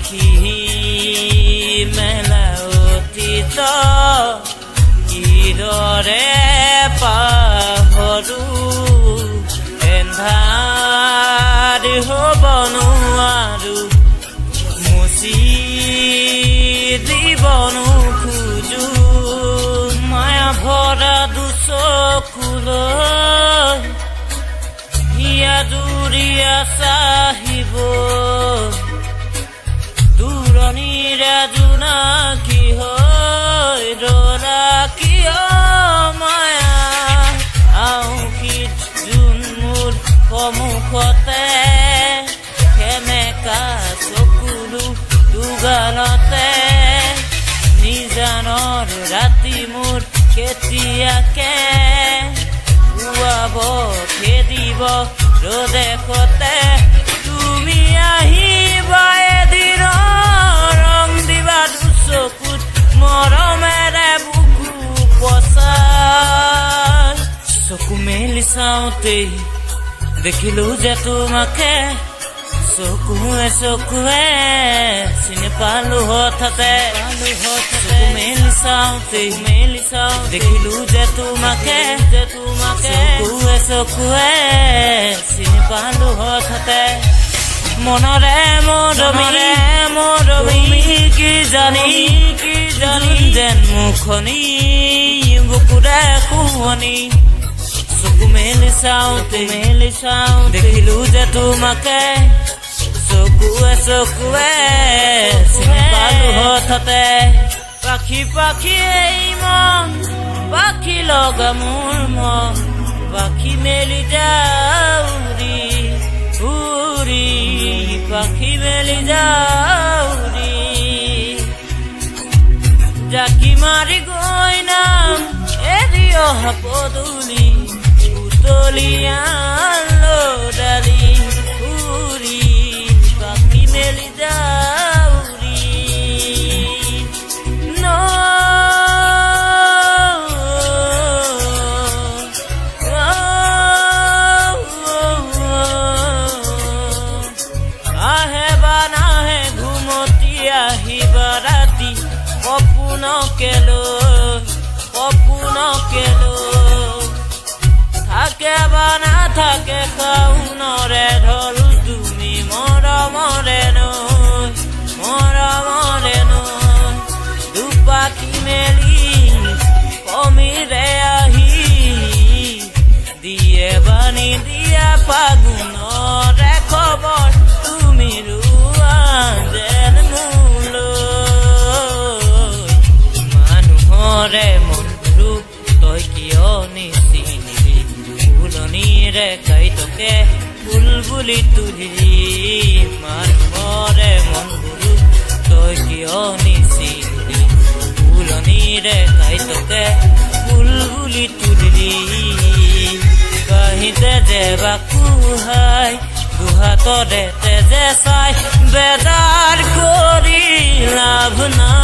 আখি মেলা অতীত কিদৰে পাহৰো এন্ধাৰ হ'ব নোৱাৰো মুচি দিব নোখোজো মায়া ভৰা দুচকুলৈ হিয়া জুৰিয়া চাহিব দূৰণিৰে জোনাকী হৈ ৰৰা কিয় মায়া আউসীত জোন মোৰ সন্মুখতে সেমেকা চকুলো দুগালতে নিজানৰ ৰাতি মোৰ কেতিয়াকে পুৱাব খেদিব ৰদেশতে তুমি আহিবা এদিন ৰং দিবা দুচকুত মৰমেৰে বুকু পচাই চকু মেলি চাওঁতেই দেখিলো যে তোমাকে চকুৱে চকুৱে চিনি পালো হঠাতে চকু মেলি চাওঁতেই দেখিলো যে তোমাকে চকুৱে চকুৱে চিনি পালো হঠাতে মনৰে মৰমী কি জানি যেন মুখনি বুকুৰে শুৱনি চকু মেলি চাওঁতে দেখিলো যে তোমাকে চকুৱে চিনি পালো হঠাতে পাখি পাখি এই মন পাখি লগা মোৰ মন পাখি মেলি যাউৰি উৰি পাখি মেলি যাউৰি জাকি মাৰি গৈ নাম এৰি অহা পদূলি উতলিয়ালো ডালি উৰি পাখি মেলি যাউৰি আহে বা নাহে ঘুমতি আহিবা ৰাতি সপোনকে লৈ থাকে বা নাথাকে শাওনৰে ঢল তুমি মৰমৰে নৈ দুপাখি মেলি কমিৰে আহি দিয়ে বানি দিয়া ফাগুনৰে খবৰ তুমি ৰোৱা যেন মোলৈ মানুহৰে মনটো তই কিয় নিচিনিলি ফুলনিৰে কাইতকে বুলবুলি তুলি মানুহৰে মনবোৰো তই কিয় নিচিনিলি ফুলনিৰে কাইতকে বুলবুলি তুলি কাহিতে যে বাকুহাই দুহাতৰে তেজে চাই বেজাৰ কৰি লাভ নাই